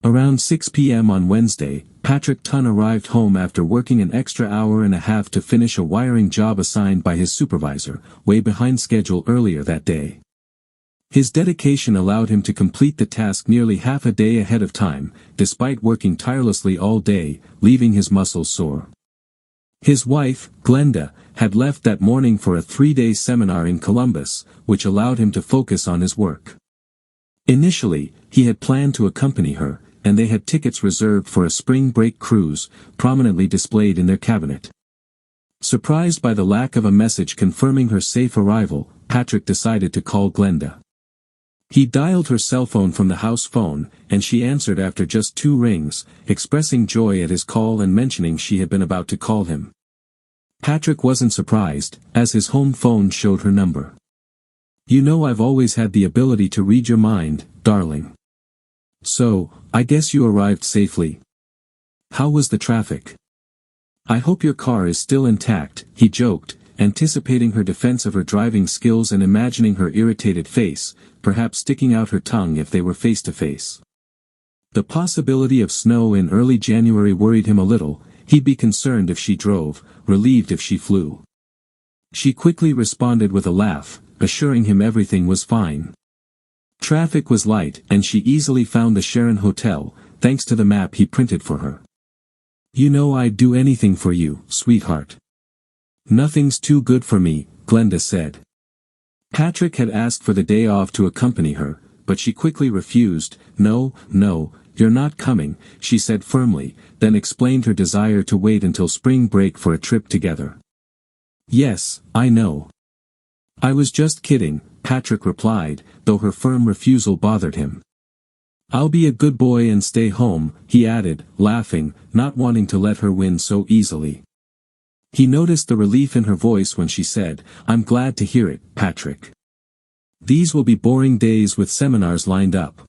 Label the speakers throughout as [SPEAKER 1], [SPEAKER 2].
[SPEAKER 1] Around 6 p.m. on Wednesday, Patrick Tunn arrived home after working an extra hour and a half to finish a wiring job assigned by his supervisor, way behind schedule earlier that day. His dedication allowed him to complete the task nearly half a day ahead of time, despite working tirelessly all day, leaving his muscles sore. His wife, Glenda, had left that morning for a 3-day seminar in Columbus, which allowed him to focus on his work. Initially, he had planned to accompany her, and they had tickets reserved for a spring break cruise, prominently displayed in their cabinet. Surprised by the lack of a message confirming her safe arrival, Patrick decided to call Glenda. He dialed her cell phone from the house phone, and she answered after just 2 rings, expressing joy at his call and mentioning she had been about to call him. Patrick wasn't surprised, as his home phone showed her number. "You know I've always had the ability to read your mind, darling. So, I guess you arrived safely. How was the traffic? I hope your car is still intact," he joked, anticipating her defense of her driving skills and imagining her irritated face, perhaps sticking out her tongue if they were face to face. The possibility of snow in early January worried him a little. He'd be concerned if she drove, relieved if she flew. She quickly responded with a laugh, assuring him everything was fine. Traffic was light, and she easily found the Sharon Hotel, thanks to the map he printed for her. "You know I'd do anything for you, sweetheart." "Nothing's too good for me," Glenda said. Patrick had asked for the day off to accompany her, but she quickly refused. No, you're not coming," she said firmly, then explained her desire to wait until spring break for a trip together. "Yes, I know. I was just kidding," Patrick replied, though her firm refusal bothered him. "I'll be a good boy and stay home," he added, laughing, not wanting to let her win so easily. He noticed the relief in her voice when she said, "I'm glad to hear it, Patrick. These will be boring days with seminars lined up.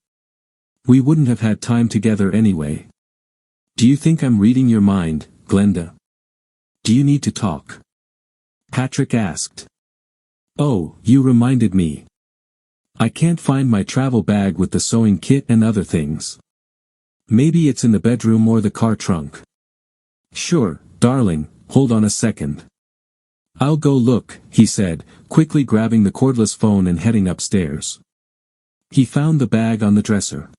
[SPEAKER 1] We wouldn't have had time together anyway. Do you think I'm reading your mind, Glenda? Do you need to talk?" Patrick asked. "Oh, you reminded me. I can't find my travel bag with the sewing kit and other things. Maybe it's in the bedroom or the car trunk." "Sure, darling, hold on a second. I'll go look," he said, quickly grabbing the cordless phone and heading upstairs. He found the bag on the dresser.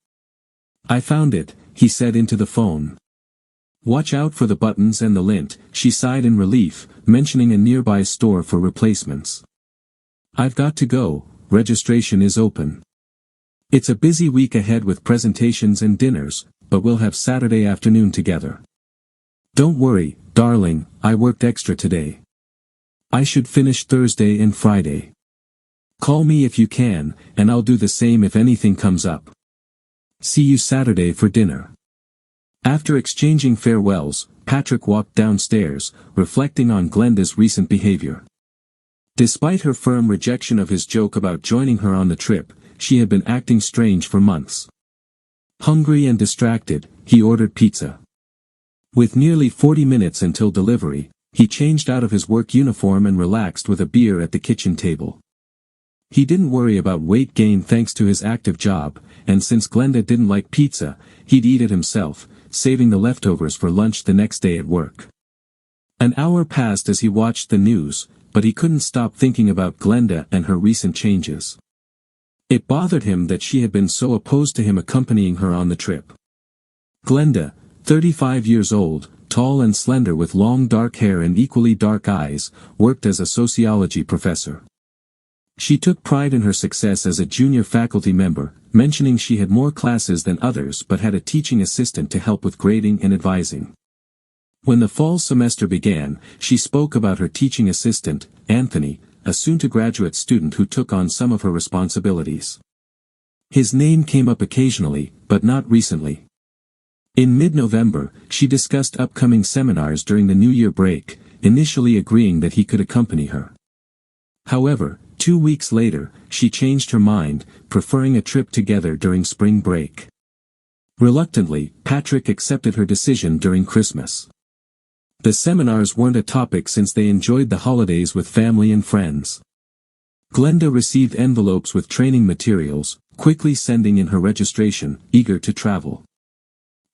[SPEAKER 1] "I found it," he said into the phone. "Watch out for the buttons and the lint," she sighed in relief, mentioning a nearby store for replacements. "I've got to go, registration is open. It's a busy week ahead with presentations and dinners, but we'll have Saturday afternoon together. Don't worry, darling, I worked extra today. I should finish Thursday and Friday. Call me if you can, and I'll do the same if anything comes up. See you Saturday for dinner." After exchanging farewells, Patrick walked downstairs, reflecting on Glenda's recent behavior. Despite her firm rejection of his joke about joining her on the trip, she had been acting strange for months. Hungry and distracted, he ordered pizza. With nearly 40 minutes until delivery, he changed out of his work uniform and relaxed with a beer at the kitchen table. He didn't worry about weight gain thanks to his active job, and since Glenda didn't like pizza, he'd eat it himself, saving the leftovers for lunch the next day at work. An hour passed as he watched the news, but he couldn't stop thinking about Glenda and her recent changes. It bothered him that she had been so opposed to him accompanying her on the trip. Glenda, 35 years old, tall and slender with long dark hair and equally dark eyes, worked as a sociology professor. She took pride in her success as a junior faculty member, mentioning she had more classes than others but had a teaching assistant to help with grading and advising. When the fall semester began, she spoke about her teaching assistant, Anthony, a soon-to-graduate student who took on some of her responsibilities. His name came up occasionally, but not recently. In mid-November, she discussed upcoming seminars during the New Year break, initially agreeing that he could accompany her. However, 2 weeks later, she changed her mind, preferring a trip together during spring break. Reluctantly, Patrick accepted her decision during Christmas. The seminars weren't a topic since they enjoyed the holidays with family and friends. Glenda received envelopes with training materials, quickly sending in her registration, eager to travel.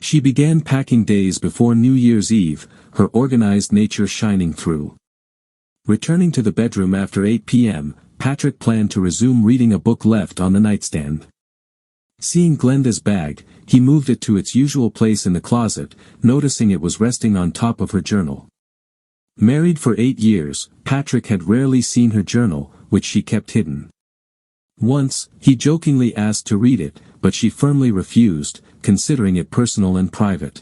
[SPEAKER 1] She began packing days before New Year's Eve, her organized nature shining through. Returning to the bedroom after 8 p.m., Patrick planned to resume reading a book left on the nightstand. Seeing Glenda's bag, he moved it to its usual place in the closet, noticing it was resting on top of her journal. Married for 8 years, Patrick had rarely seen her journal, which she kept hidden. Once, he jokingly asked to read it, but she firmly refused, considering it personal and private.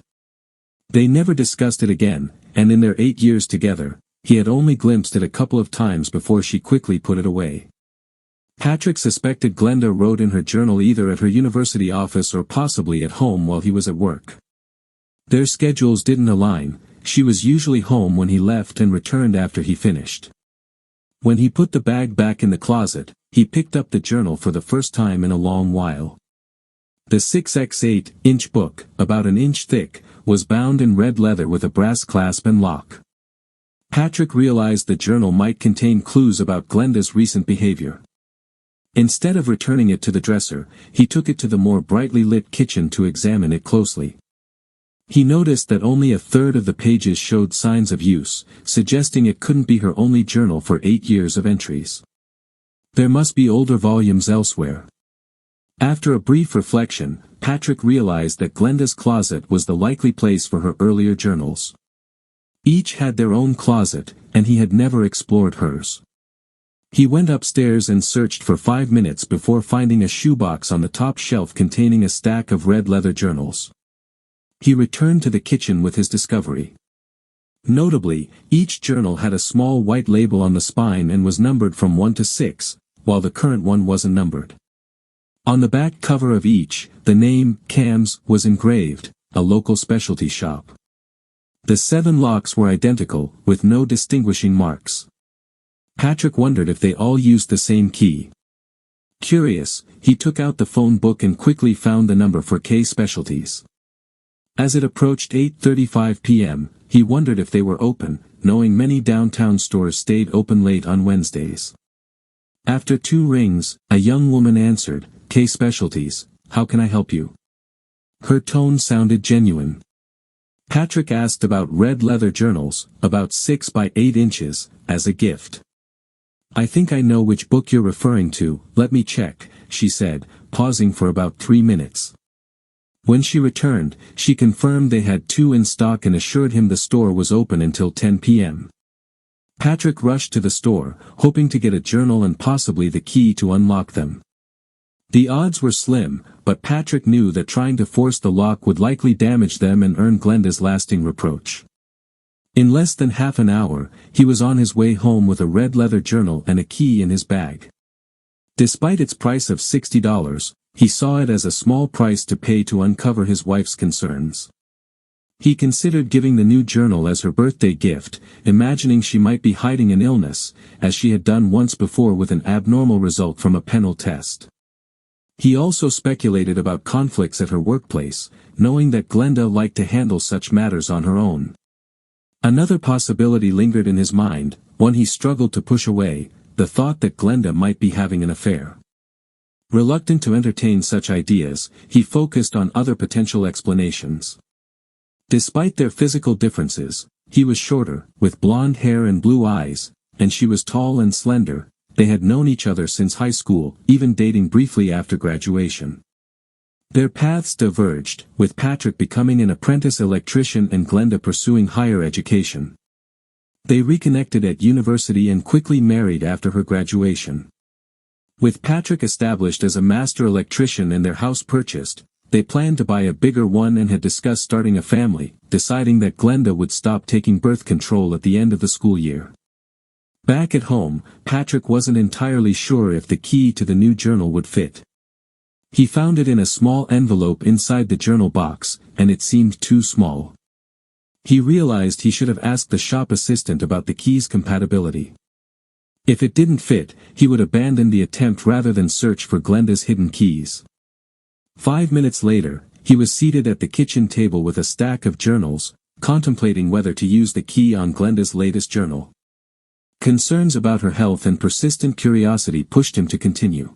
[SPEAKER 1] They never discussed it again, and in their 8 years together, he had only glimpsed it a couple of times before she quickly put it away. Patrick suspected Glenda wrote in her journal either at her university office or possibly at home while he was at work. Their schedules didn't align. She was usually home when he left and returned after he finished. When he put the bag back in the closet, he picked up the journal for the first time in a long while. The 6x8-inch book, about an inch thick, was bound in red leather with a brass clasp and lock. Patrick realized the journal might contain clues about Glenda's recent behavior. Instead of returning it to the dresser, he took it to the more brightly lit kitchen to examine it closely. He noticed that only a third of the pages showed signs of use, suggesting it couldn't be her only journal for 8 years of entries. There must be older volumes elsewhere. After a brief reflection, Patrick realized that Glenda's closet was the likely place for her earlier journals. Each had their own closet, and he had never explored hers. He went upstairs and searched for 5 minutes before finding a shoebox on the top shelf containing a stack of red leather journals. He returned to the kitchen with his discovery. Notably, each journal had a small white label on the spine and was numbered from 1 to 6, while the current one wasn't numbered. On the back cover of each, the name, Cam's, was engraved, a local specialty shop. The 7 locks were identical, with no distinguishing marks. Patrick wondered if they all used the same key. Curious, he took out the phone book and quickly found the number for K Specialties. As it approached 8:35 p.m., he wondered if they were open, knowing many downtown stores stayed open late on Wednesdays. After 2 rings, a young woman answered, "K Specialties, how can I help you?" Her tone sounded genuine. Patrick asked about red leather journals, about 6 by 8 inches, as a gift. "I think I know which book you're referring to, let me check," she said, pausing for about 3 minutes. When she returned, she confirmed they had 2 in stock and assured him the store was open until 10 p.m. Patrick rushed to the store, hoping to get a journal and possibly the key to unlock them. The odds were slim, but Patrick knew that trying to force the lock would likely damage them and earn Glenda's lasting reproach. In less than half an hour, he was on his way home with a red leather journal and a key in his bag. Despite its price of $60, he saw it as a small price to pay to uncover his wife's concerns. He considered giving the new journal as her birthday gift, imagining she might be hiding an illness, as she had done once before with an abnormal result from a penal test. He also speculated about conflicts at her workplace, knowing that Glenda liked to handle such matters on her own. Another possibility lingered in his mind, one he struggled to push away, the thought that Glenda might be having an affair. Reluctant to entertain such ideas, he focused on other potential explanations. Despite their physical differences, he was shorter, with blonde hair and blue eyes, and she was tall and slender. They had known each other since high school, even dating briefly after graduation. Their paths diverged, with Patrick becoming an apprentice electrician and Glenda pursuing higher education. They reconnected at university and quickly married after her graduation. With Patrick established as a master electrician and their house purchased, they planned to buy a bigger one and had discussed starting a family, deciding that Glenda would stop taking birth control at the end of the school year. Back at home, Patrick wasn't entirely sure if the key to the new journal would fit. He found it in a small envelope inside the journal box, and it seemed too small. He realized he should have asked the shop assistant about the key's compatibility. If it didn't fit, he would abandon the attempt rather than search for Glenda's hidden keys. 5 minutes later, he was seated at the kitchen table with a stack of journals, contemplating whether to use the key on Glenda's latest journal. Concerns about her health and persistent curiosity pushed him to continue.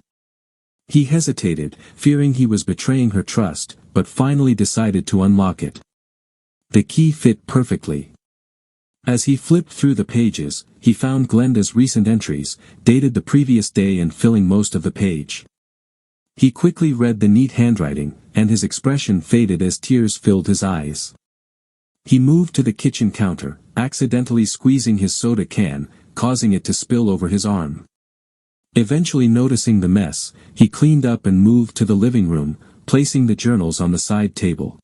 [SPEAKER 1] He hesitated, fearing he was betraying her trust, but finally decided to unlock it. The key fit perfectly. As he flipped through the pages, he found Glenda's recent entries, dated the previous day and filling most of the page. He quickly read the neat handwriting, and his expression faded as tears filled his eyes. He moved to the kitchen counter, accidentally squeezing his soda can, causing it to spill over his arm. Eventually noticing the mess, he cleaned up and moved to the living room, placing the journals on the side table.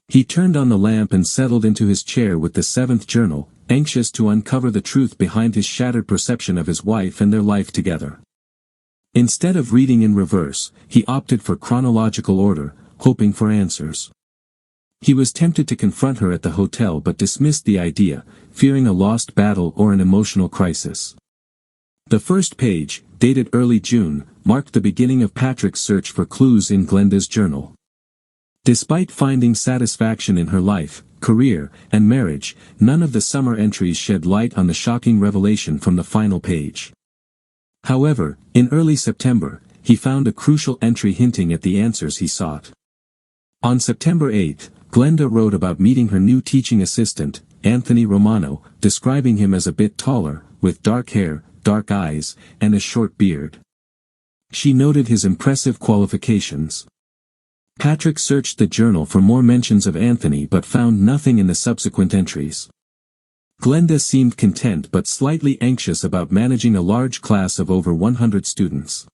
[SPEAKER 1] He turned on the lamp and settled into his chair with the 7th journal, anxious to uncover the truth behind his shattered perception of his wife and their life together. Instead of reading in reverse, he opted for chronological order, hoping for answers. He was tempted to confront her at the hotel but dismissed the idea, fearing a lost battle or an emotional crisis. The first page, dated early June, marked the beginning of Patrick's search for clues in Glenda's journal. Despite finding satisfaction in her life, career, and marriage, none of the summer entries shed light on the shocking revelation from the final page. However, in early September, he found a crucial entry hinting at the answers he sought. On September 8, Glenda wrote about meeting her new teaching assistant, Anthony Romano, describing him as a bit taller, with dark hair, dark eyes, and a short beard. She noted his impressive qualifications. Patrick searched the journal for more mentions of Anthony but found nothing in the subsequent entries. Glenda seemed content but slightly anxious about managing a large class of over 100 students.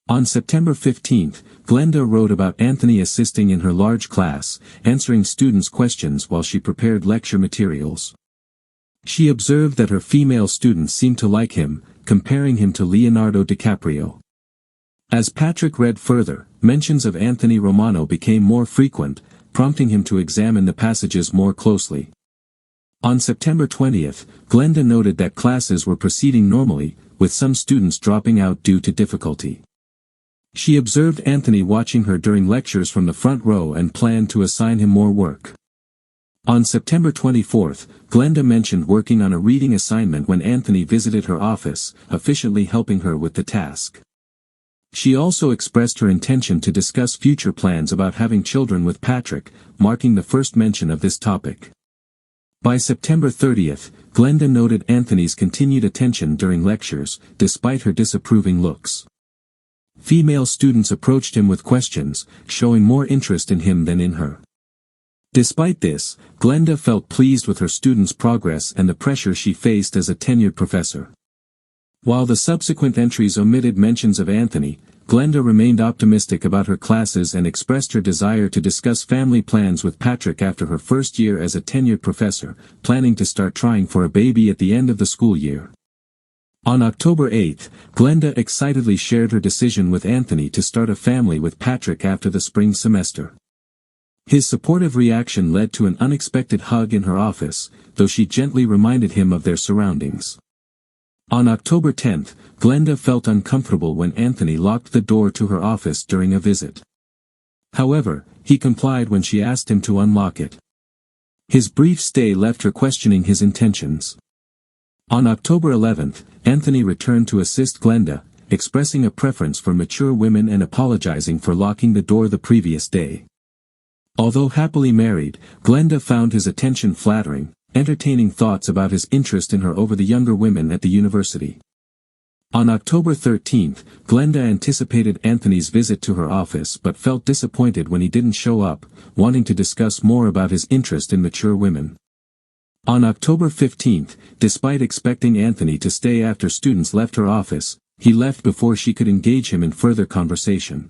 [SPEAKER 1] On September 15, Glenda wrote about Anthony assisting in her large class, answering students' questions while she prepared lecture materials. She observed that her female students seemed to like him, comparing him to Leonardo DiCaprio. As Patrick read further, mentions of Anthony Romano became more frequent, prompting him to examine the passages more closely. On September 20, Glenda noted that classes were proceeding normally, with some students dropping out due to difficulty. She observed Anthony watching her during lectures from the front row and planned to assign him more work. On September 24, Glenda mentioned working on a reading assignment when Anthony visited her office, efficiently helping her with the task. She also expressed her intention to discuss future plans about having children with Patrick, marking the first mention of this topic. By September 30, Glenda noted Anthony's continued attention during lectures, despite her disapproving looks. Female students approached him with questions, showing more interest in him than in her. Despite this, Glenda felt pleased with her students' progress and the pressure she faced as a tenured professor. While the subsequent entries omitted mentions of Anthony, Glenda remained optimistic about her classes and expressed her desire to discuss family plans with Patrick after her first year as a tenured professor, planning to start trying for a baby at the end of the school year. On October 8, Glenda excitedly shared her decision with Anthony to start a family with Patrick after the spring semester. His supportive reaction led to an unexpected hug in her office, though she gently reminded him of their surroundings. On October 10, Glenda felt uncomfortable when Anthony locked the door to her office during a visit. However, he complied when she asked him to unlock it. His brief stay left her questioning his intentions. On October 11, Anthony returned to assist Glenda, expressing a preference for mature women and apologizing for locking the door the previous day. Although happily married, Glenda found his attention flattering, entertaining thoughts about his interest in her over the younger women at the university. On October 13, Glenda anticipated Anthony's visit to her office but felt disappointed when he didn't show up, wanting to discuss more about his interest in mature women. On October 15, despite expecting Anthony to stay after students left her office, he left before she could engage him in further conversation.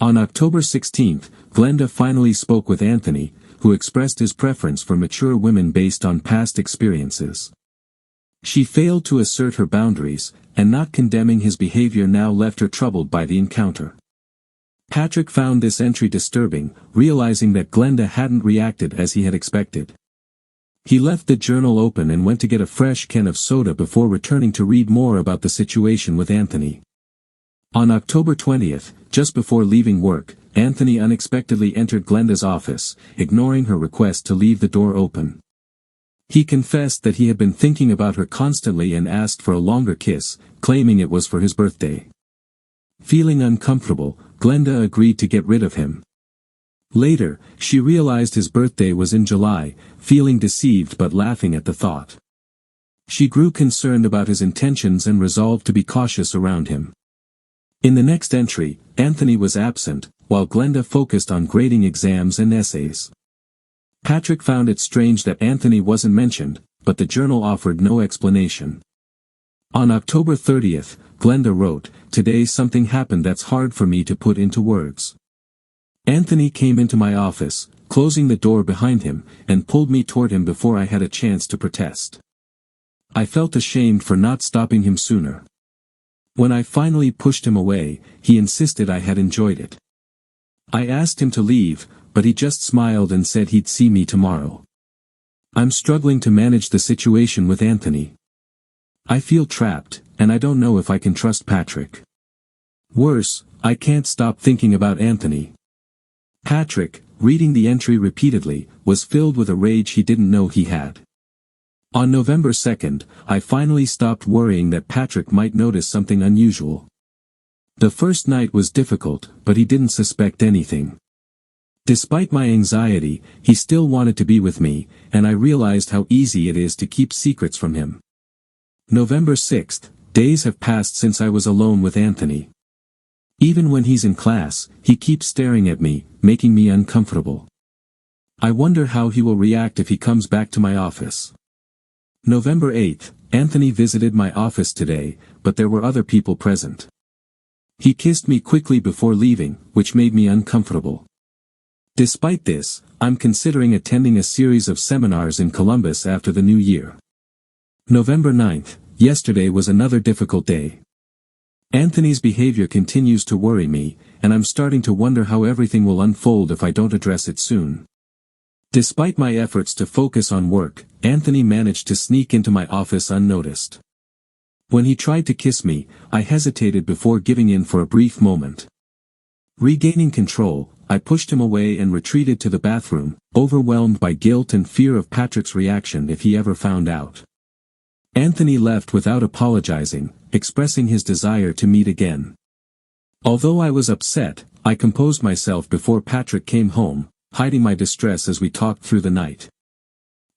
[SPEAKER 1] On October 16, Glenda finally spoke with Anthony, who expressed his preference for mature women based on past experiences. She failed to assert her boundaries, and not condemning his behavior now left her troubled by the encounter. Patrick found this entry disturbing, realizing that Glenda hadn't reacted as he had expected. He left the journal open and went to get a fresh can of soda before returning to read more about the situation with Anthony. On October 20, just before leaving work, Anthony unexpectedly entered Glenda's office, ignoring her request to leave the door open. He confessed that he had been thinking about her constantly and asked for a longer kiss, claiming it was for his birthday. Feeling uncomfortable, Glenda agreed to get rid of him. Later, she realized his birthday was in July, feeling deceived but laughing at the thought. She grew concerned about his intentions and resolved to be cautious around him. In the next entry, Anthony was absent, while Glenda focused on grading exams and essays. Patrick found it strange that Anthony wasn't mentioned, but the journal offered no explanation. On October 30th, Glenda wrote, "Today something happened that's hard for me to put into words. Anthony came into my office, closing the door behind him, and pulled me toward him before I had a chance to protest. I felt ashamed for not stopping him sooner. When I finally pushed him away, he insisted I had enjoyed it. I asked him to leave, but he just smiled and said he'd see me tomorrow. I'm struggling to manage the situation with Anthony. I feel trapped, and I don't know if I can trust Patrick. Worse, I can't stop thinking about Anthony." Patrick, reading the entry repeatedly, was filled with a rage he didn't know he had. On November 2nd, I finally stopped worrying that Patrick might notice something unusual. The first night was difficult, but he didn't suspect anything. Despite my anxiety, he still wanted to be with me, and I realized how easy it is to keep secrets from him. November 6th, days have passed since I was alone with Anthony. Even when he's in class, he keeps staring at me, making me uncomfortable. I wonder how he will react if he comes back to my office. November 8th, Anthony visited my office today, but there were other people present. He kissed me quickly before leaving, which made me uncomfortable. Despite this, I'm considering attending a series of seminars in Columbus after the new year. November 9th, yesterday was another difficult day. Anthony's behavior continues to worry me, and I'm starting to wonder how everything will unfold if I don't address it soon. Despite my efforts to focus on work, Anthony managed to sneak into my office unnoticed. When he tried to kiss me, I hesitated before giving in for a brief moment. Regaining control, I pushed him away and retreated to the bathroom, overwhelmed by guilt and fear of Patrick's reaction if he ever found out. Anthony left without apologizing, expressing his desire to meet again. Although I was upset, I composed myself before Patrick came home, hiding my distress as we talked through the night.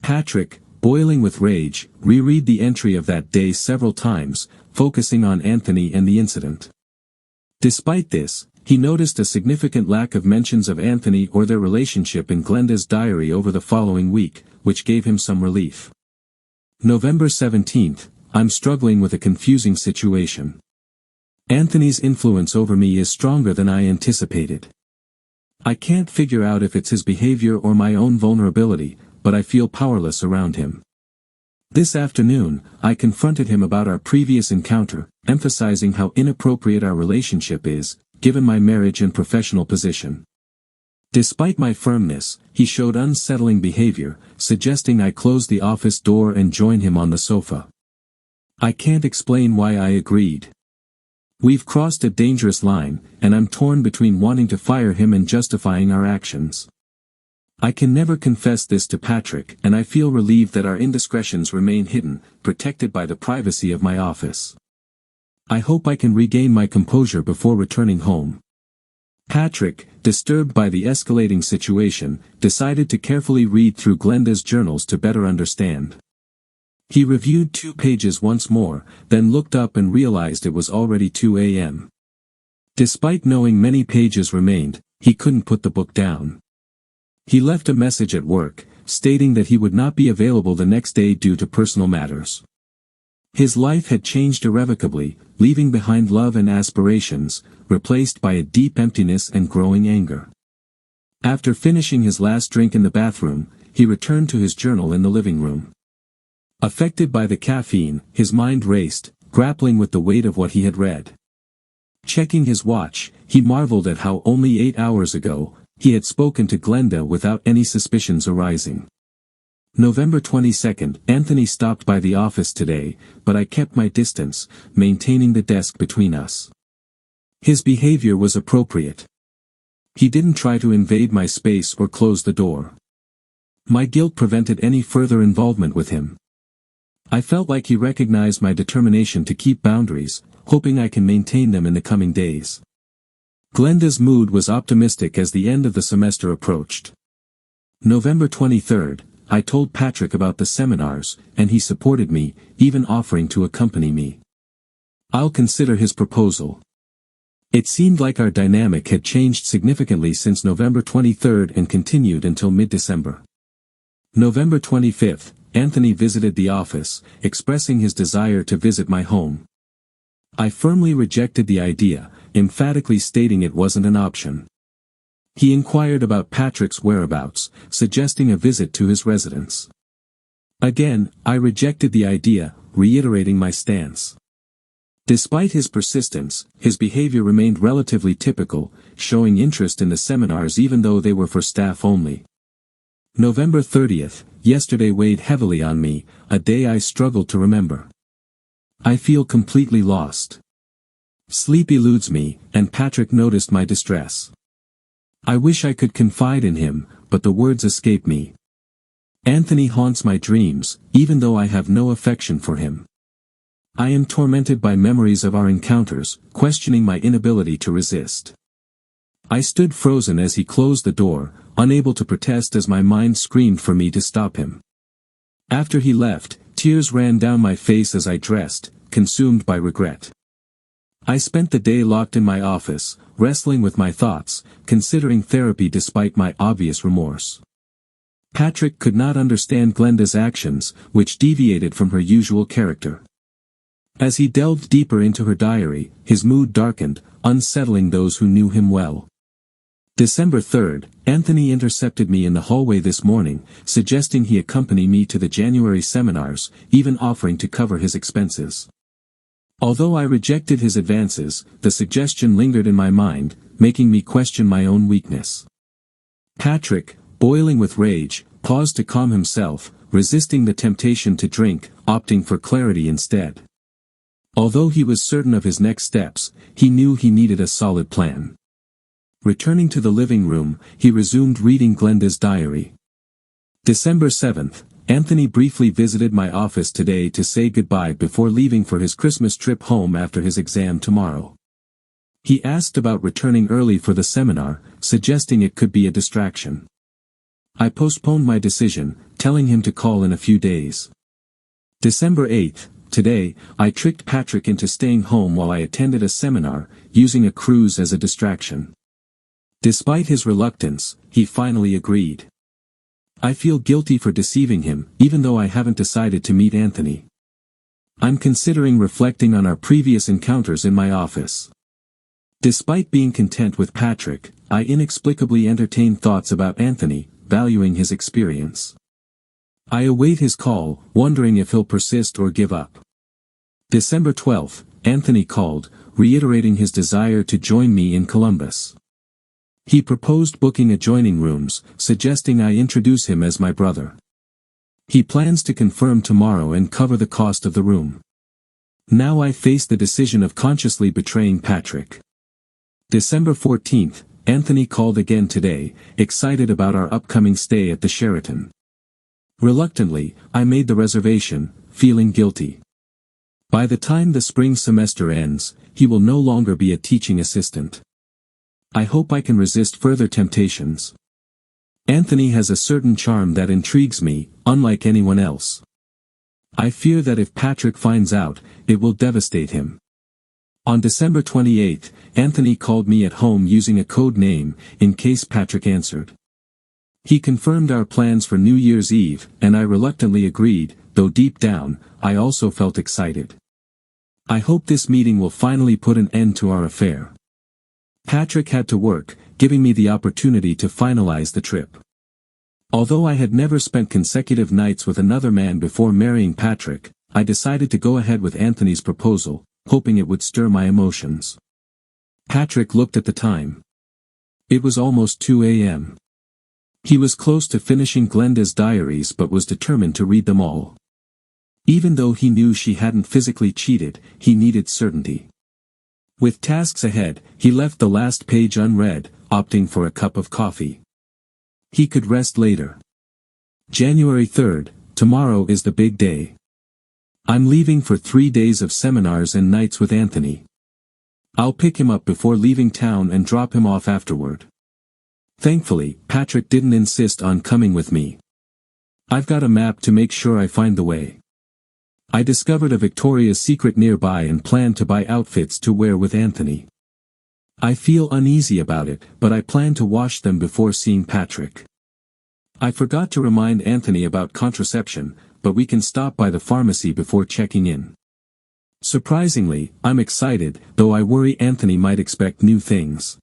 [SPEAKER 1] Patrick, boiling with rage, reread the entry of that day several times, focusing on Anthony and the incident. Despite this, he noticed a significant lack of mentions of Anthony or their relationship in Glenda's diary over the following week, which gave him some relief. November 17th, I'm struggling with a confusing situation. Anthony's influence over me is stronger than I anticipated. I can't figure out if it's his behavior or my own vulnerability, but I feel powerless around him. This afternoon, I confronted him about our previous encounter, emphasizing how inappropriate our relationship is, given my marriage and professional position. Despite my firmness, he showed unsettling behavior, suggesting I close the office door and join him on the sofa. I can't explain why I agreed. We've crossed a dangerous line, and I'm torn between wanting to fire him and justifying our actions. I can never confess this to Patrick, and I feel relieved that our indiscretions remain hidden, protected by the privacy of my office. I hope I can regain my composure before returning home. Patrick, disturbed by the escalating situation, decided to carefully read through Glenda's journals to better understand. He reviewed 2 pages once more, then looked up and realized it was already 2 a.m. Despite knowing many pages remained, he couldn't put the book down. He left a message at work, stating that he would not be available the next day due to personal matters. His life had changed irrevocably, leaving behind love and aspirations, replaced by a deep emptiness and growing anger. After finishing his last drink in the bathroom, he returned to his journal in the living room. Affected by the caffeine, his mind raced, grappling with the weight of what he had read. Checking his watch, he marveled at how only 8 hours ago, he had spoken to Glenda without any suspicions arising. November 22nd, Anthony stopped by the office today, but I kept my distance, maintaining the desk between us. His behavior was appropriate. He didn't try to invade my space or close the door. My guilt prevented any further involvement with him. I felt like he recognized my determination to keep boundaries, hoping I can maintain them in the coming days. Glenda's mood was optimistic as the end of the semester approached. November 23rd, I told Patrick about the seminars, and he supported me, even offering to accompany me. I'll consider his proposal. It seemed like our dynamic had changed significantly since November 23rd and continued until mid-December. November 25th, Anthony visited the office, expressing his desire to visit my home. I firmly rejected the idea, emphatically stating it wasn't an option. He inquired about Patrick's whereabouts, suggesting a visit to his residence. Again, I rejected the idea, reiterating my stance. Despite his persistence, his behavior remained relatively typical, showing interest in the seminars even though they were for staff only. November 30th, yesterday weighed heavily on me, a day I struggled to remember. I feel completely lost. Sleep eludes me, and Patrick noticed my distress. I wish I could confide in him, but the words escape me. Anthony haunts my dreams, even though I have no affection for him. I am tormented by memories of our encounters, questioning my inability to resist. I stood frozen as he closed the door, unable to protest as my mind screamed for me to stop him. After he left, tears ran down my face as I dressed, consumed by regret. I spent the day locked in my office, wrestling with my thoughts, considering therapy despite my obvious remorse. Patrick could not understand Glenda's actions, which deviated from her usual character. As he delved deeper into her diary, his mood darkened, unsettling those who knew him well. December 3rd, Anthony intercepted me in the hallway this morning, suggesting he accompany me to the January seminars, even offering to cover his expenses. Although I rejected his advances, the suggestion lingered in my mind, making me question my own weakness. Patrick, boiling with rage, paused to calm himself, resisting the temptation to drink, opting for clarity instead. Although he was certain of his next steps, he knew he needed a solid plan. Returning to the living room, he resumed reading Glenda's diary. December 7th, Anthony briefly visited my office today to say goodbye before leaving for his Christmas trip home after his exam tomorrow. He asked about returning early for the seminar, suggesting it could be a distraction. I postponed my decision, telling him to call in a few days. December 8th, today, I tricked Patrick into staying home while I attended a seminar, using a cruise as a distraction. Despite his reluctance, he finally agreed. I feel guilty for deceiving him, even though I haven't decided to meet Anthony. I'm considering reflecting on our previous encounters in my office. Despite being content with Patrick, I inexplicably entertain thoughts about Anthony, valuing his experience. I await his call, wondering if he'll persist or give up. December 12th, Anthony called, reiterating his desire to join me in Columbus. He proposed booking adjoining rooms, suggesting I introduce him as my brother. He plans to confirm tomorrow and cover the cost of the room. Now I face the decision of consciously betraying Patrick. December 14th, Anthony called again today, excited about our upcoming stay at the Sheraton. Reluctantly, I made the reservation, feeling guilty. By the time the spring semester ends, he will no longer be a teaching assistant. I hope I can resist further temptations. Anthony has a certain charm that intrigues me, unlike anyone else. I fear that if Patrick finds out, it will devastate him. On December 28th, Anthony called me at home using a code name, in case Patrick answered. He confirmed our plans for New Year's Eve, and I reluctantly agreed, though deep down, I also felt excited. I hope this meeting will finally put an end to our affair. Patrick had to work, giving me the opportunity to finalize the trip. Although I had never spent consecutive nights with another man before marrying Patrick, I decided to go ahead with Anthony's proposal, hoping it would stir my emotions. Patrick looked at the time. It was almost 2 a.m. He was close to finishing Glenda's diaries but was determined to read them all. Even though he knew she hadn't physically cheated, he needed certainty. With tasks ahead, he left the last page unread, opting for a cup of coffee. He could rest later. January 3rd, tomorrow is the big day. I'm leaving for 3 days of seminars and nights with Anthony. I'll pick him up before leaving town and drop him off afterward. Thankfully, Patrick didn't insist on coming with me. I've got a map to make sure I find the way. I discovered a Victoria's Secret nearby and plan to buy outfits to wear with Anthony. I feel uneasy about it, but I plan to wash them before seeing Patrick. I forgot to remind Anthony about contraception, but we can stop by the pharmacy before checking in. Surprisingly, I'm excited, though I worry Anthony might expect new things.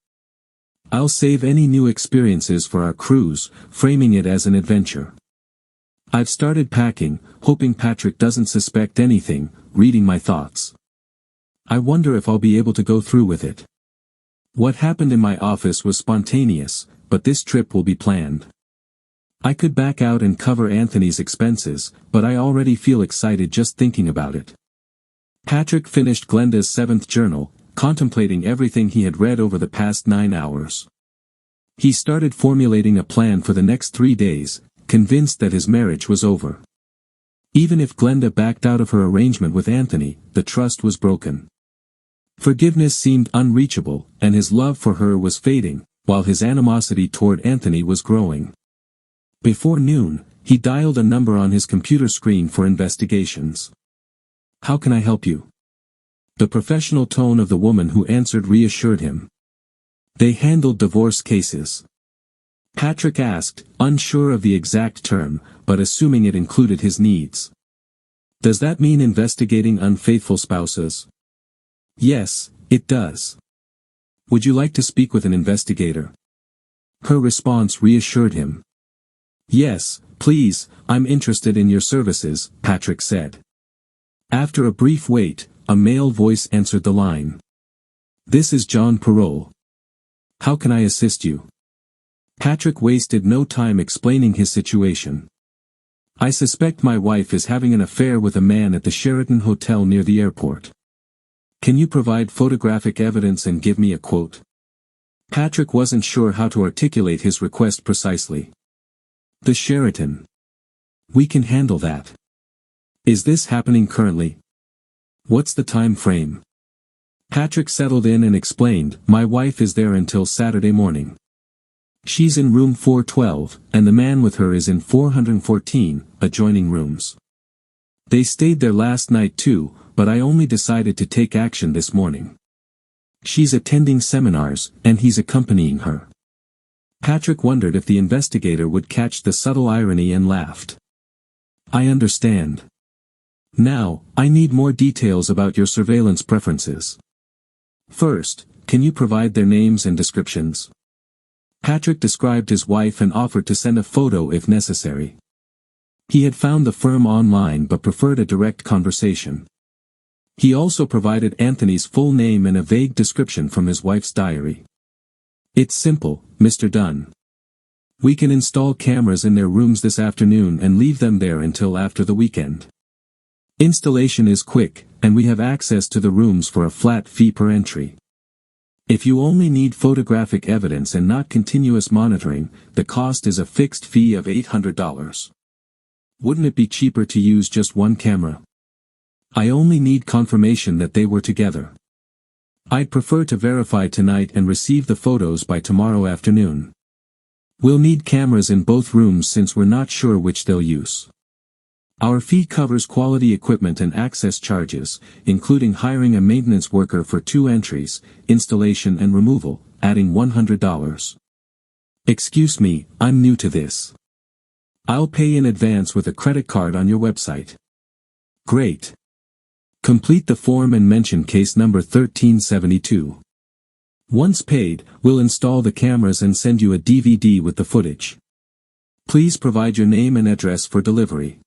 [SPEAKER 1] I'll save any new experiences for our cruise, framing it as an adventure. I've started packing, hoping Patrick doesn't suspect anything, reading my thoughts. I wonder if I'll be able to go through with it. What happened in my office was spontaneous, but this trip will be planned. I could back out and cover Anthony's expenses, but I already feel excited just thinking about it. Patrick finished Glenda's 7th journal, contemplating everything he had read over the past 9 hours. He started formulating a plan for the next 3 days, convinced that his marriage was over. Even if Glenda backed out of her arrangement with Anthony, the trust was broken. Forgiveness seemed unreachable, and his love for her was fading, while his animosity toward Anthony was growing. Before noon, he dialed a number on his computer screen for investigations. "How can I help you?" The professional tone of the woman who answered reassured him. They handled divorce cases. Patrick asked, unsure of the exact term, but assuming it included his needs. "Does that mean investigating unfaithful spouses?" "Yes, it does." "Would you like to speak with an investigator?" Her response reassured him. "Yes, please, I'm interested in your services," Patrick said. After a brief wait, a male voice answered the line. "This is John Perot. How can I assist you?" Patrick wasted no time explaining his situation. "I suspect my wife is having an affair with a man at the Sheraton Hotel near the airport. Can you provide photographic evidence and give me a quote?" Patrick wasn't sure how to articulate his request precisely. "The Sheraton. We can handle that. Is this happening currently? What's the time frame?" Patrick settled in and explained, "My wife is there until Saturday morning. She's in room 412, and the man with her is in 414, adjoining rooms. They stayed there last night too, but I only decided to take action this morning. She's attending seminars, and he's accompanying her." Patrick wondered if the investigator would catch the subtle irony and laughed. "I understand. Now, I need more details about your surveillance preferences. First, can you provide their names and descriptions?" Patrick described his wife and offered to send a photo if necessary. He had found the firm online but preferred a direct conversation. He also provided Anthony's full name and a vague description from his wife's diary. "It's simple, Mr. Dunn. We can install cameras in their rooms this afternoon and leave them there until after the weekend. Installation is quick, and we have access to the rooms for a flat fee per entry. If you only need photographic evidence and not continuous monitoring, the cost is a fixed fee of $800. Wouldn't it be cheaper to use just one camera? I only need confirmation that they were together. I'd prefer to verify tonight and receive the photos by tomorrow afternoon. We'll need cameras in both rooms since we're not sure which they'll use. Our fee covers quality equipment and access charges, including hiring a maintenance worker for 2 entries, installation and removal, adding $100. Excuse me, I'm new to this. I'll pay in advance with a credit card on your website." "Great. Complete the form and mention case number 1372. Once paid, we'll install the cameras and send you a DVD with the footage. Please provide your name and address for delivery."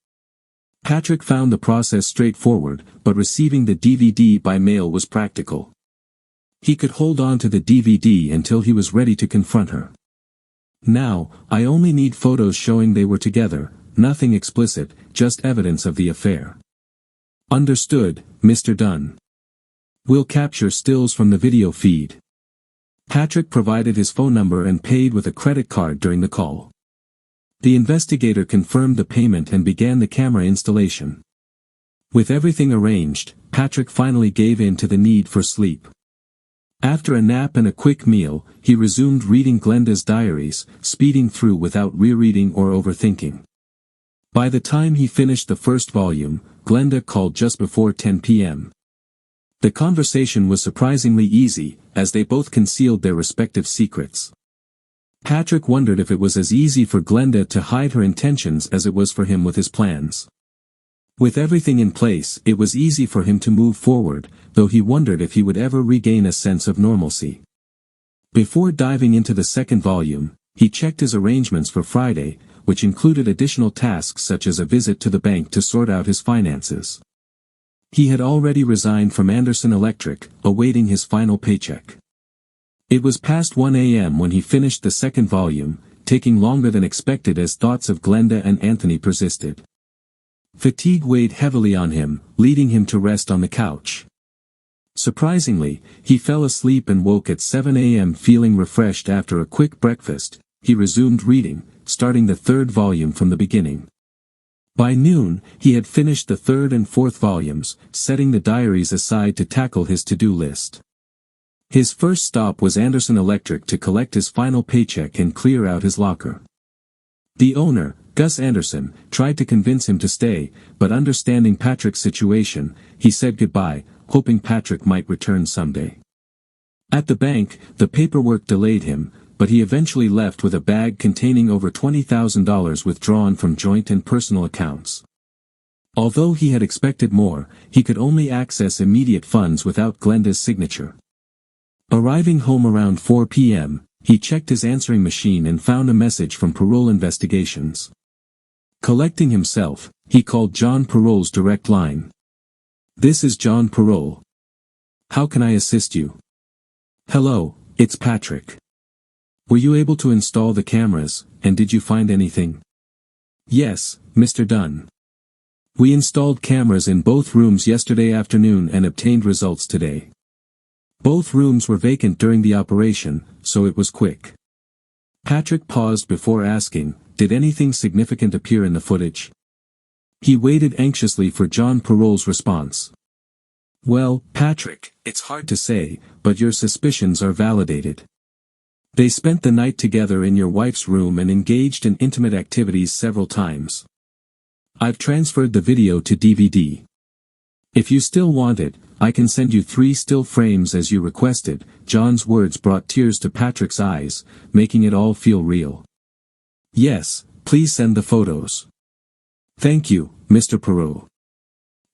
[SPEAKER 1] Patrick found the process straightforward, but receiving the DVD by mail was practical. He could hold on to the DVD until he was ready to confront her. "Now, I only need photos showing they were together, nothing explicit, just evidence of the affair." "Understood, Mr. Dunn. We'll capture stills from the video feed." Patrick provided his phone number and paid with a credit card during the call. The investigator confirmed the payment and began the camera installation. With everything arranged, Patrick finally gave in to the need for sleep. After a nap and a quick meal, he resumed reading Glenda's diaries, speeding through without rereading or overthinking. By the time he finished the first volume, Glenda called just before 10 p.m. The conversation was surprisingly easy, as they both concealed their respective secrets. Patrick wondered if it was as easy for Glenda to hide her intentions as it was for him with his plans. With everything in place, it was easy for him to move forward, though he wondered if he would ever regain a sense of normalcy. Before diving into the second volume, he checked his arrangements for Friday, which included additional tasks such as a visit to the bank to sort out his finances. He had already resigned from Anderson Electric, awaiting his final paycheck. It was past 1 a.m. when he finished the second volume, taking longer than expected as thoughts of Glenda and Anthony persisted. Fatigue weighed heavily on him, leading him to rest on the couch. Surprisingly, he fell asleep and woke at 7 a.m. feeling refreshed after a quick breakfast. He resumed reading, starting the third volume from the beginning. By noon, he had finished the third and fourth volumes, setting the diaries aside to tackle his to-do list. His first stop was Anderson Electric to collect his final paycheck and clear out his locker. The owner, Gus Anderson, tried to convince him to stay, but understanding Patrick's situation, he said goodbye, hoping Patrick might return someday. At the bank, the paperwork delayed him, but he eventually left with a bag containing over $20,000 withdrawn from joint and personal accounts. Although he had expected more, he could only access immediate funds without Glenda's signature. Arriving home around 4 p.m., he checked his answering machine and found a message from Parole Investigations. Collecting himself, he called John Parole's direct line. "This is John Parole. How can I assist you?" "Hello, it's Patrick. Were you able to install the cameras, and did you find anything?" "Yes, Mr. Dunn. We installed cameras in both rooms yesterday afternoon and obtained results today. Both rooms were vacant during the operation, so it was quick." Patrick paused before asking, "Did anything significant appear in the footage?" He waited anxiously for John Parole's response. "Well, Patrick, it's hard to say, but your suspicions are validated. They spent the night together in your wife's room and engaged in intimate activities several times. I've transferred the video to DVD. If you still want it, I can send you 3 still frames as you requested." John's words brought tears to Patrick's eyes, making it all feel real. "Yes, please send the photos." "Thank you, Mr. Parole.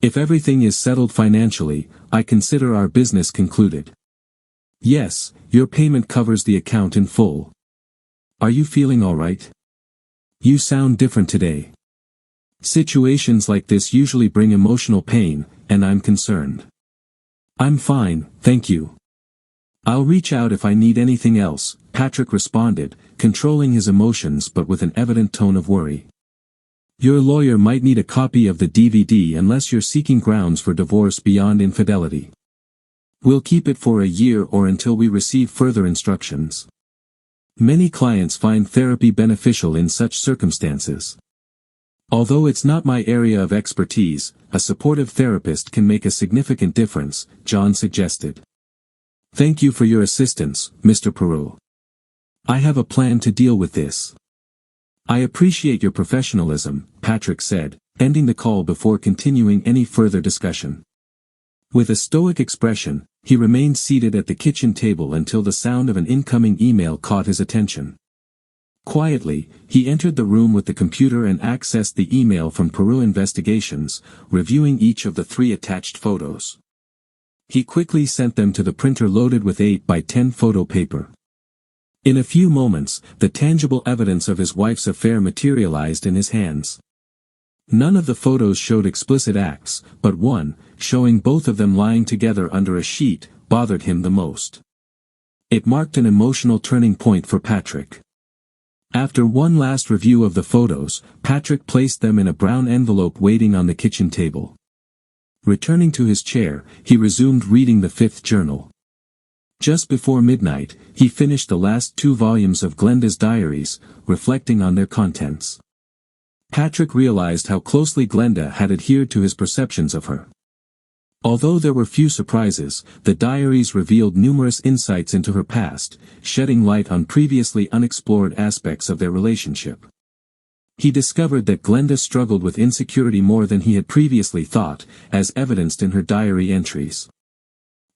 [SPEAKER 1] If everything is settled financially, I consider our business concluded. Yes, your payment covers the account in full. Are you feeling all right? You sound different today. Situations like this usually bring emotional pain, and I'm concerned." "I'm fine, thank you. I'll reach out if I need anything else," Patrick responded, controlling his emotions but with an evident tone of worry. "Your lawyer might need a copy of the DVD unless you're seeking grounds for divorce beyond infidelity. We'll keep it for a year or until we receive further instructions. Many clients find therapy beneficial in such circumstances. Although it's not my area of expertise, a supportive therapist can make a significant difference," John suggested. "Thank you for your assistance, Mr. Parole. I have a plan to deal with this." "I appreciate your professionalism," Patrick said, ending the call before continuing any further discussion. With a stoic expression, he remained seated at the kitchen table until the sound of an incoming email caught his attention. Quietly, he entered the room with the computer and accessed the email from Parole Investigations, reviewing each of the 3 attached photos. He quickly sent them to the printer loaded with 8 by 10 photo paper. In a few moments, the tangible evidence of his wife's affair materialized in his hands. None of the photos showed explicit acts, but one, showing both of them lying together under a sheet, bothered him the most. It marked an emotional turning point for Patrick. After one last review of the photos, Patrick placed them in a brown envelope waiting on the kitchen table. Returning to his chair, he resumed reading the 5th journal. Just before midnight, he finished the last 2 volumes of Glenda's diaries, reflecting on their contents. Patrick realized how closely Glenda had adhered to his perceptions of her. Although there were few surprises, the diaries revealed numerous insights into her past, shedding light on previously unexplored aspects of their relationship. He discovered that Glenda struggled with insecurity more than he had previously thought, as evidenced in her diary entries.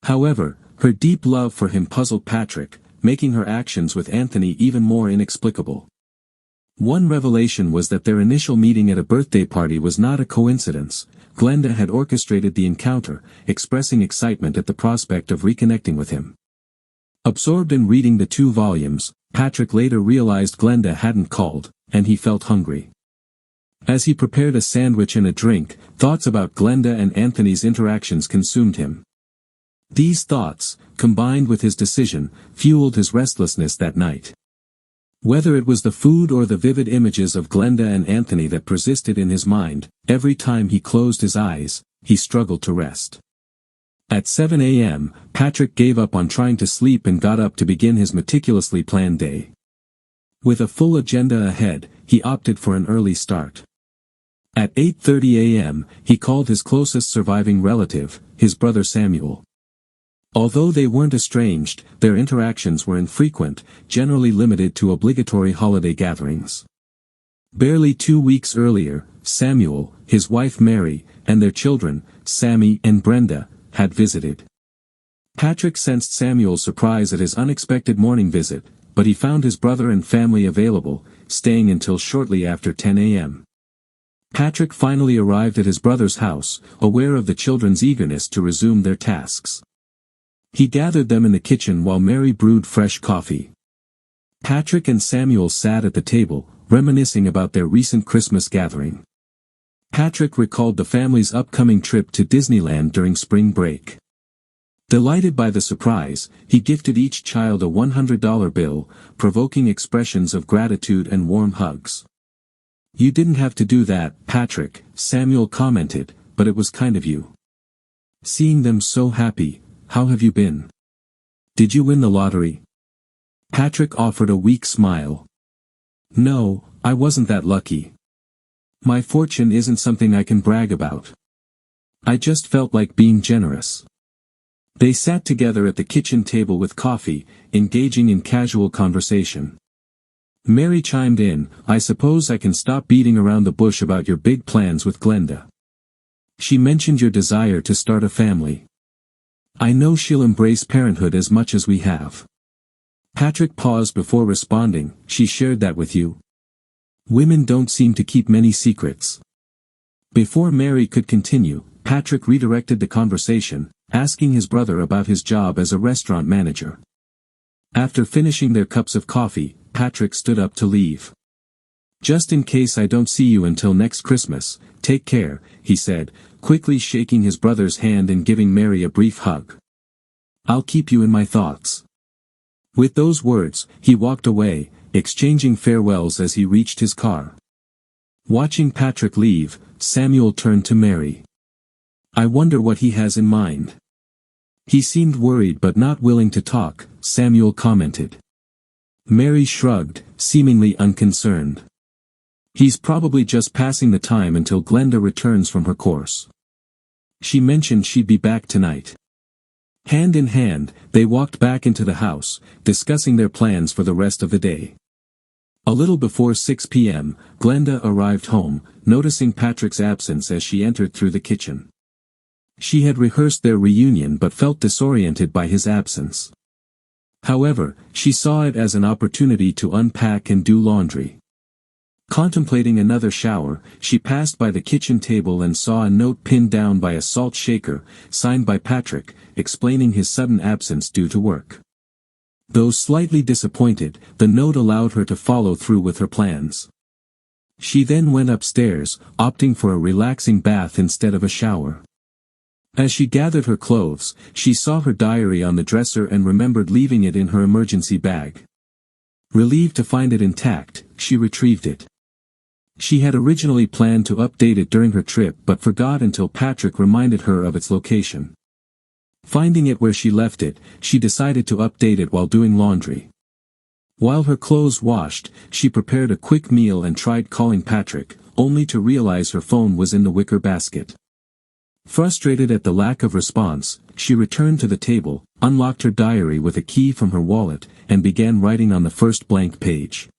[SPEAKER 1] However, her deep love for him puzzled Patrick, making her actions with Anthony even more inexplicable. One revelation was that their initial meeting at a birthday party was not a coincidence. Glenda had orchestrated the encounter, expressing excitement at the prospect of reconnecting with him. Absorbed in reading the 2 volumes, Patrick later realized Glenda hadn't called, and he felt hungry. As he prepared a sandwich and a drink, thoughts about Glenda and Anthony's interactions consumed him. These thoughts, combined with his decision, fueled his restlessness that night. Whether it was the food or the vivid images of Glenda and Anthony that persisted in his mind, every time he closed his eyes, he struggled to rest. At 7 a.m., Patrick gave up on trying to sleep and got up to begin his meticulously planned day. With a full agenda ahead, he opted for an early start. At 8:30 a.m., he called his closest surviving relative, his brother Samuel. Although they weren't estranged, their interactions were infrequent, generally limited to obligatory holiday gatherings. Barely 2 weeks earlier, Samuel, his wife Mary, and their children, Sammy and Brenda, had visited. Patrick sensed Samuel's surprise at his unexpected morning visit, but he found his brother and family available, staying until shortly after 10 a.m. Patrick finally arrived at his brother's house, aware of the children's eagerness to resume their tasks. He gathered them in the kitchen while Mary brewed fresh coffee. Patrick and Samuel sat at the table, reminiscing about their recent Christmas gathering. Patrick recalled the family's upcoming trip to Disneyland during spring break. Delighted by the surprise, he gifted each child a $100 bill, provoking expressions of gratitude and warm hugs. "You didn't have to do that, Patrick," Samuel commented, "but it was kind of you. Seeing them so happy. How have you been? Did you win the lottery?" Patrick offered a weak smile. "No, I wasn't that lucky. My fortune isn't something I can brag about. I just felt like being generous." They sat together at the kitchen table with coffee, engaging in casual conversation. Mary chimed in, "I suppose I can stop beating around the bush about your big plans with Glenda. She mentioned your desire to start a family. I know she'll embrace parenthood as much as we have." Patrick paused before responding, "She shared that with you? Women don't seem to keep many secrets." Before Mary could continue, Patrick redirected the conversation, asking his brother about his job as a restaurant manager. After finishing their cups of coffee, Patrick stood up to leave. "Just in case I don't see you until next Christmas, take care," he said, quickly shaking his brother's hand and giving Mary a brief hug. "I'll keep you in my thoughts." With those words, he walked away, exchanging farewells as he reached his car. Watching Patrick leave, Samuel turned to Mary. "I wonder what he has in mind." "He seemed worried but not willing to talk," Samuel commented. Mary shrugged, seemingly unconcerned. "He's probably just passing the time until Glenda returns from her course. She mentioned she'd be back tonight." Hand in hand, they walked back into the house, discussing their plans for the rest of the day. A little before 6 p.m., Glenda arrived home, noticing Patrick's absence as she entered through the kitchen. She had rehearsed their reunion but felt disoriented by his absence. However, she saw it as an opportunity to unpack and do laundry. Contemplating another shower, she passed by the kitchen table and saw a note pinned down by a salt shaker, signed by Patrick, explaining his sudden absence due to work. Though slightly disappointed, the note allowed her to follow through with her plans. She then went upstairs, opting for a relaxing bath instead of a shower. As she gathered her clothes, she saw her diary on the dresser and remembered leaving it in her emergency bag. Relieved to find it intact, she retrieved it. She had originally planned to update it during her trip but forgot until Patrick reminded her of its location. Finding it where she left it, she decided to update it while doing laundry. While her clothes washed, she prepared a quick meal and tried calling Patrick, only to realize her phone was in the wicker basket. Frustrated at the lack of response, she returned to the table, unlocked her diary with a key from her wallet, and began writing on the first blank page.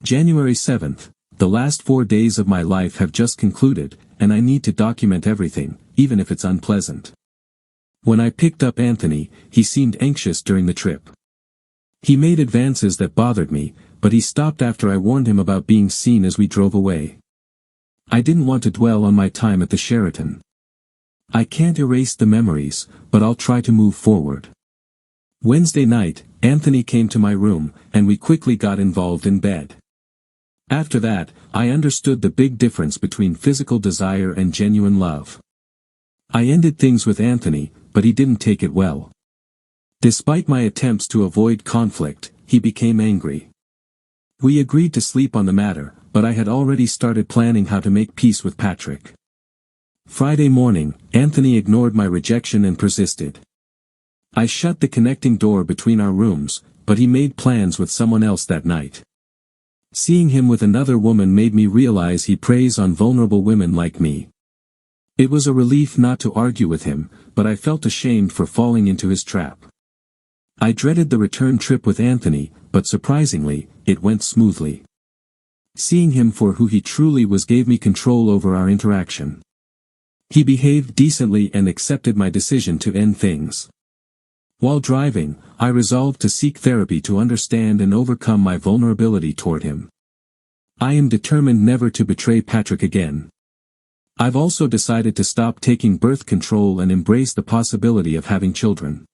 [SPEAKER 1] January 7th. The last 4 days of my life have just concluded, and I need to document everything, even if it's unpleasant. When I picked up Anthony, he seemed anxious during the trip. He made advances that bothered me, but he stopped after I warned him about being seen as we drove away. I didn't want to dwell on my time at the Sheraton. I can't erase the memories, but I'll try to move forward. Wednesday night, Anthony came to my room, and we quickly got involved in bed. After that, I understood the big difference between physical desire and genuine love. I ended things with Anthony, but he didn't take it well. Despite my attempts to avoid conflict, he became angry. We agreed to sleep on the matter, but I had already started planning how to make peace with Patrick. Friday morning, Anthony ignored my rejection and persisted. I shut the connecting door between our rooms, but he made plans with someone else that night. Seeing him with another woman made me realize he preys on vulnerable women like me. It was a relief not to argue with him, but I felt ashamed for falling into his trap. I dreaded the return trip with Anthony, but surprisingly, it went smoothly. Seeing him for who he truly was gave me control over our interaction. He behaved decently and accepted my decision to end things. While driving, I resolved to seek therapy to understand and overcome my vulnerability toward him. I am determined never to betray Patrick again. I've also decided to stop taking birth control and embrace the possibility of having children.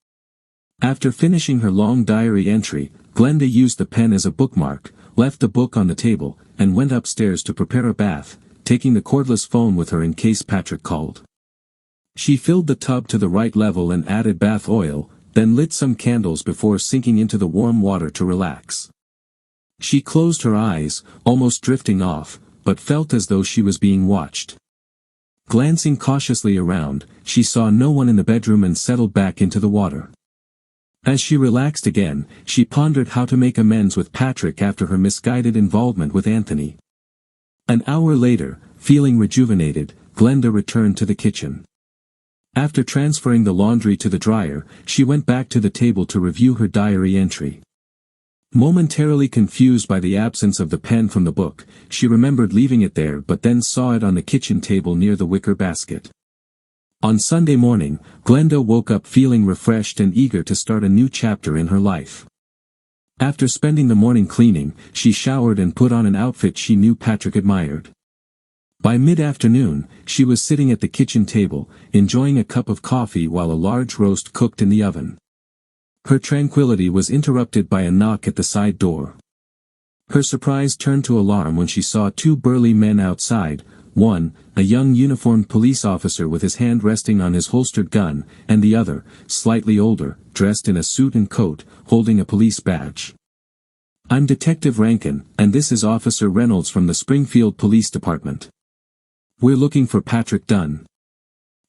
[SPEAKER 1] After finishing her long diary entry, Glenda used the pen as a bookmark, left the book on the table, and went upstairs to prepare a bath, taking the cordless phone with her in case Patrick called. She filled the tub to the right level and added bath oil, then lit some candles before sinking into the warm water to relax. She closed her eyes, almost drifting off, but felt as though she was being watched. Glancing cautiously around, she saw no one in the bedroom and settled back into the water. As she relaxed again, she pondered how to make amends with Patrick after her misguided involvement with Anthony. An hour later, feeling rejuvenated, Glenda returned to the kitchen. After transferring the laundry to the dryer, she went back to the table to review her diary entry. Momentarily confused by the absence of the pen from the book, she remembered leaving it there but then saw it on the kitchen table near the wicker basket. On Sunday morning, Glenda woke up feeling refreshed and eager to start a new chapter in her life. After spending the morning cleaning, she showered and put on an outfit she knew Patrick admired. By mid-afternoon, she was sitting at the kitchen table, enjoying a cup of coffee while a large roast cooked in the oven. Her tranquility was interrupted by a knock at the side door. Her surprise turned to alarm when she saw two burly men outside, one, a young uniformed police officer with his hand resting on his holstered gun, and the other, slightly older, dressed in a suit and coat, holding a police badge. "I'm Detective Rankin, and this is Officer Reynolds from the Springfield Police Department. We're looking for Patrick Dunn.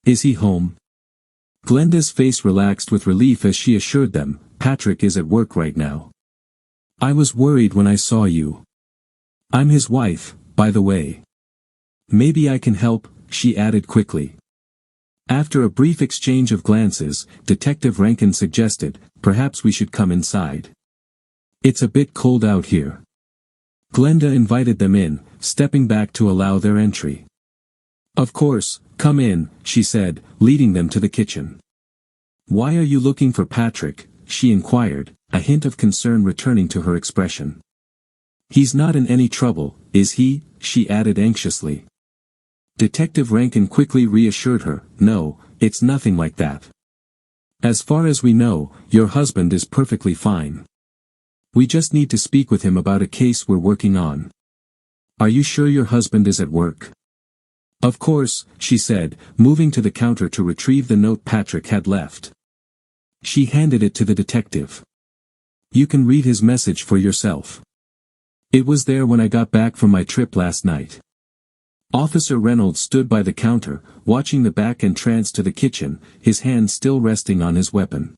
[SPEAKER 1] Is he home?" Glenda's face relaxed with relief as she assured them, "Patrick is at work right now. I was worried when I saw you. I'm his wife, by the way. Maybe I can help," she added quickly. After a brief exchange of glances, Detective Rankin suggested, "Perhaps we should come inside. It's a bit cold out here." Glenda invited them in, stepping back to allow their entry. "Of course, come in," she said, leading them to the kitchen. "Why are you looking for Patrick?" she inquired, a hint of concern returning to her expression. "He's not in any trouble, is he?" she added anxiously. Detective Rankin quickly reassured her, "No, it's nothing like that. As far as we know, your husband is perfectly fine. We just need to speak with him about a case we're working on." "Are you sure your husband is at work?" "Of course," she said, moving to the counter to retrieve the note Patrick had left. She handed it to the detective. "You can read his message for yourself. It was there when I got back from my trip last night." Officer Reynolds stood by the counter, watching the back entrance to the kitchen, his hand still resting on his weapon.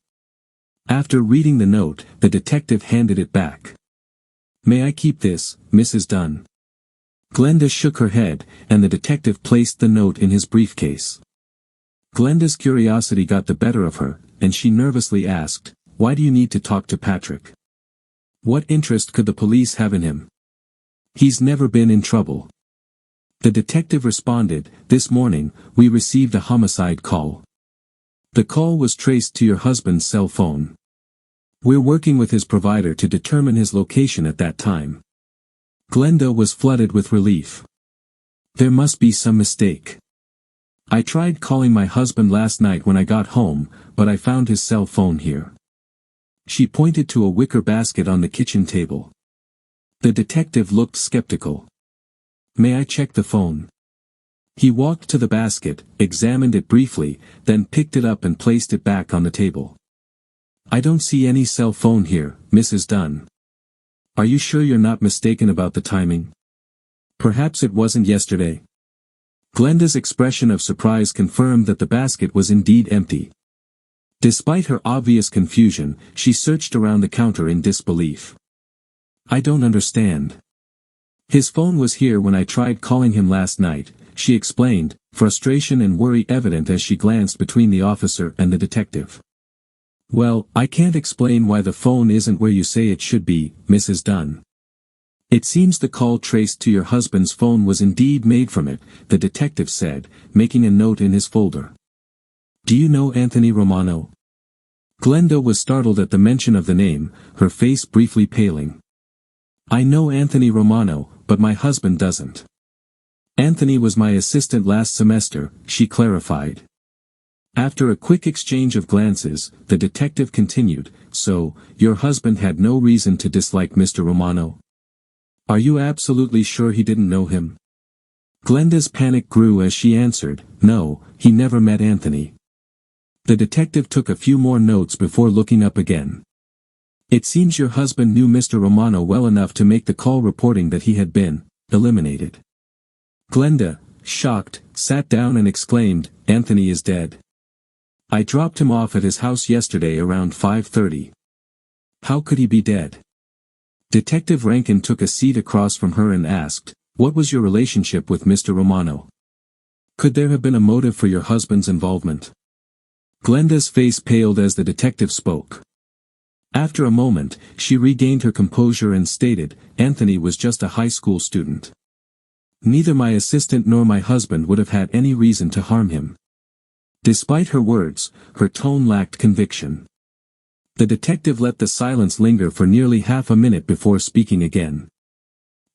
[SPEAKER 1] After reading the note, the detective handed it back. "May I keep this, Mrs. Dunn?" Glenda shook her head, and the detective placed the note in his briefcase. Glenda's curiosity got the better of her, and she nervously asked, "Why do you need to talk to Patrick? What interest could the police have in him? He's never been in trouble." The detective responded, "This morning, we received a homicide call. The call was traced to your husband's cell phone. We're working with his provider to determine his location at that time." Glenda was flooded with relief. There must be some mistake. "I tried calling my husband last night when I got home, but I found his cell phone here." She pointed to a wicker basket on the kitchen table. The detective looked skeptical. "May I check the phone?" He walked to the basket, examined it briefly, then picked it up and placed it back on the table. "I don't see any cell phone here, Mrs. Dunn. Are you sure you're not mistaken about the timing? Perhaps it wasn't yesterday?" Glenda's expression of surprise confirmed that the basket was indeed empty. Despite her obvious confusion, she searched around the counter in disbelief. "I don't understand. His phone was here when I tried calling him last night," she explained, frustration and worry evident as she glanced between the officer and the detective. "Well, I can't explain why the phone isn't where you say it should be, Mrs. Dunn. It seems the call traced to your husband's phone was indeed made from it," the detective said, making a note in his folder. "Do you know Anthony Romano?" Glenda was startled at the mention of the name, her face briefly paling. "I know Anthony Romano, but my husband doesn't. Anthony was my assistant last semester," she clarified. After a quick exchange of glances, the detective continued, "So, your husband had no reason to dislike Mr. Romano? Are you absolutely sure he didn't know him?" Glenda's panic grew as she answered, "No, he never met Anthony." The detective took a few more notes before looking up again. "It seems your husband knew Mr. Romano well enough to make the call reporting that he had been eliminated." Glenda, shocked, sat down and exclaimed, "Anthony is dead. I dropped him off at his house yesterday around 5:30. How could he be dead?" Detective Rankin took a seat across from her and asked, "What was your relationship with Mr. Romano? Could there have been a motive for your husband's involvement?" Glenda's face paled as the detective spoke. After a moment, she regained her composure and stated, "Anthony was just a high school student. Neither my assistant nor my husband would have had any reason to harm him." Despite her words, her tone lacked conviction. The detective let the silence linger for nearly half a minute before speaking again.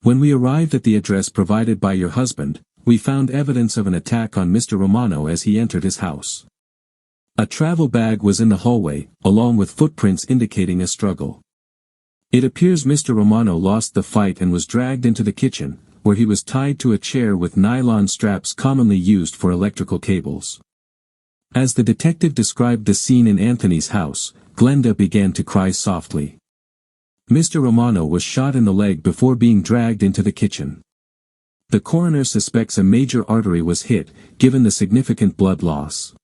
[SPEAKER 1] "When we arrived at the address provided by your husband, we found evidence of an attack on Mr. Romano as he entered his house. A travel bag was in the hallway, along with footprints indicating a struggle. It appears Mr. Romano lost the fight and was dragged into the kitchen, where he was tied to a chair with nylon straps commonly used for electrical cables." As the detective described the scene in Anthony's house, Glenda began to cry softly. Mr. Romano was shot in the leg before being dragged into the kitchen. The coroner suspects a major artery was hit, given the significant blood loss.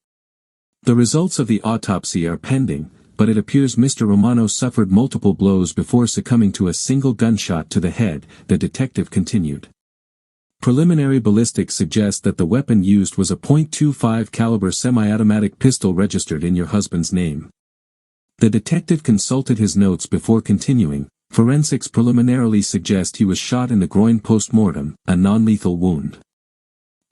[SPEAKER 1] The results of the autopsy are pending, but it appears Mr. Romano suffered multiple blows before succumbing to a single gunshot to the head, the detective continued. Preliminary ballistics suggest that the weapon used was a .25 caliber semi-automatic pistol registered in your husband's name. The detective consulted his notes before continuing. Forensics preliminarily suggest he was shot in the groin post-mortem, a non-lethal wound.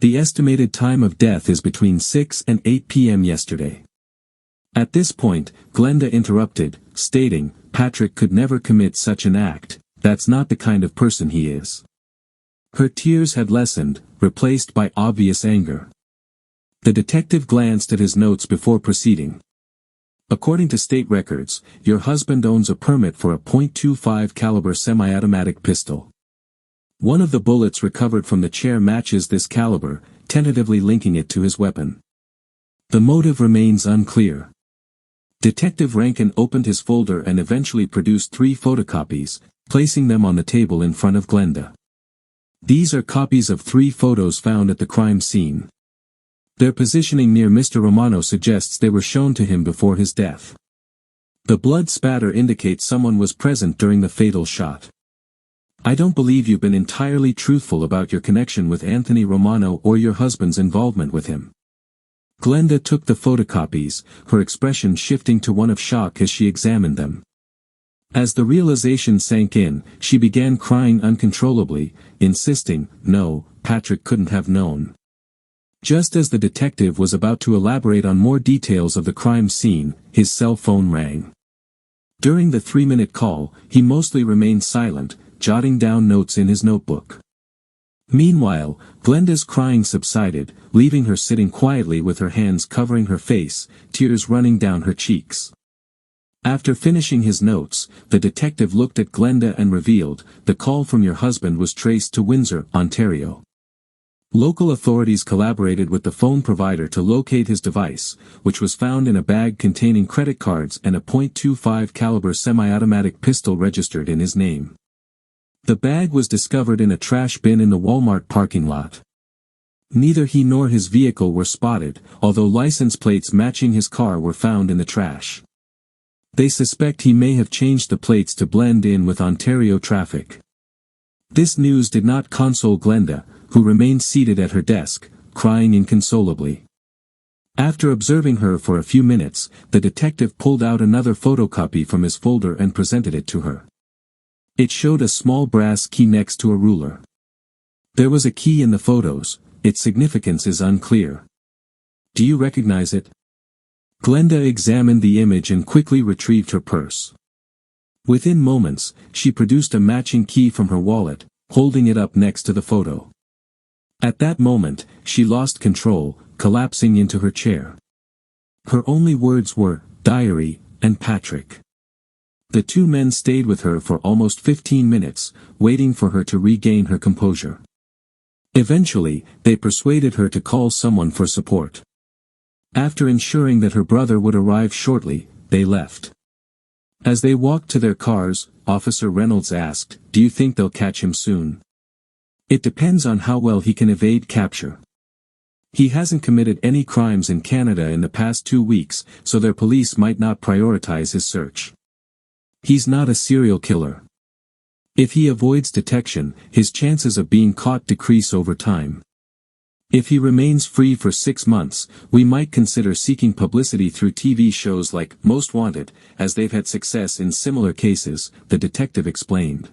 [SPEAKER 1] The estimated time of death is between 6 and 8 p.m. yesterday. At this point, Glenda interrupted, stating, "Patrick could never commit such an act, that's not the kind of person he is." Her tears had lessened, replaced by obvious anger. The detective glanced at his notes before proceeding. "According to state records, your husband owns a permit for a .25 caliber semi-automatic pistol. One of the bullets recovered from the chair matches this caliber, tentatively linking it to his weapon. The motive remains unclear." Detective Rankin opened his folder and eventually produced 3 photocopies, placing them on the table in front of Glenda. These are copies of 3 photos found at the crime scene. Their positioning near Mr. Romano suggests they were shown to him before his death. The blood spatter indicates someone was present during the fatal shot. I don't believe you've been entirely truthful about your connection with Anthony Romano or your husband's involvement with him. Glenda took the photocopies, her expression shifting to one of shock as she examined them. As the realization sank in, she began crying uncontrollably, insisting, no, Patrick couldn't have known. Just as the detective was about to elaborate on more details of the crime scene, his cell phone rang. During the 3-minute call, he mostly remained silent, jotting down notes in his notebook. Meanwhile, Glenda's crying subsided, leaving her sitting quietly with her hands covering her face, tears running down her cheeks. After finishing his notes, the detective looked at Glenda and revealed, the call from your husband was traced to Windsor, Ontario. Local authorities collaborated with the phone provider to locate his device, which was found in a bag containing credit cards and a .25 caliber semi-automatic pistol registered in his name. The bag was discovered in a trash bin in the Walmart parking lot. Neither he nor his vehicle were spotted, although license plates matching his car were found in the trash. They suspect he may have changed the plates to blend in with Ontario traffic. This news did not console Glenda, who remained seated at her desk, crying inconsolably. After observing her for a few minutes, the detective pulled out another photocopy from his folder and presented it to her. It showed a small brass key next to a ruler. There was a key in the photos, its significance is unclear. Do you recognize it? Glenda examined the image and quickly retrieved her purse. Within moments, she produced a matching key from her wallet, holding it up next to the photo. At that moment, she lost control, collapsing into her chair. Her only words were, diary, and Patrick. The two men stayed with her for almost 15 minutes, waiting for her to regain her composure. Eventually, they persuaded her to call someone for support. After ensuring that her brother would arrive shortly, they left. As they walked to their cars, Officer Reynolds asked, "Do you think they'll catch him soon?" "It depends on how well he can evade capture. He hasn't committed any crimes in Canada in the past 2 weeks, so their police might not prioritize his search. He's not a serial killer. If he avoids detection, his chances of being caught decrease over time. If he remains free for 6 months, we might consider seeking publicity through TV shows like Most Wanted, as they've had success in similar cases," the detective explained.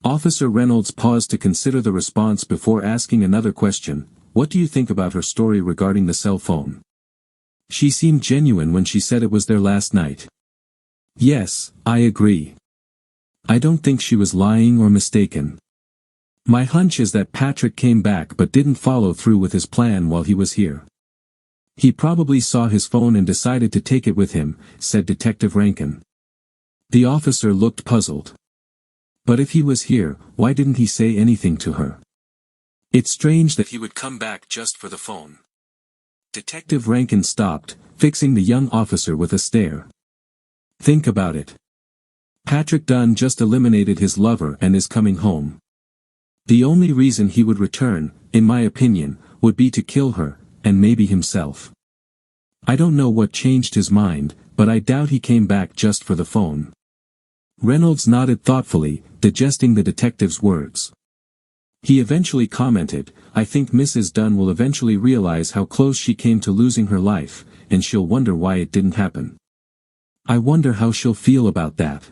[SPEAKER 1] Officer Reynolds paused to consider the response before asking another question, "What do you think about her story regarding the cell phone? She seemed genuine when she said it was their last night." "Yes, I agree. I don't think she was lying or mistaken. My hunch is that Patrick came back but didn't follow through with his plan while he was here. He probably saw his phone and decided to take it with him," said Detective Rankin. The officer looked puzzled. "But if he was here, why didn't he say anything to her? It's strange that he would come back just for the phone." Detective Rankin stopped, fixing the young officer with a stare. "Think about it. Patrick Dunn just eliminated his lover and is coming home. The only reason he would return, in my opinion, would be to kill her, and maybe himself. I don't know what changed his mind, but I doubt he came back just for the phone." Reynolds nodded thoughtfully, digesting the detective's words. He eventually commented, "I think Mrs. Dunn will eventually realize how close she came to losing her life, and she'll wonder why it didn't happen. I wonder how she'll feel about that."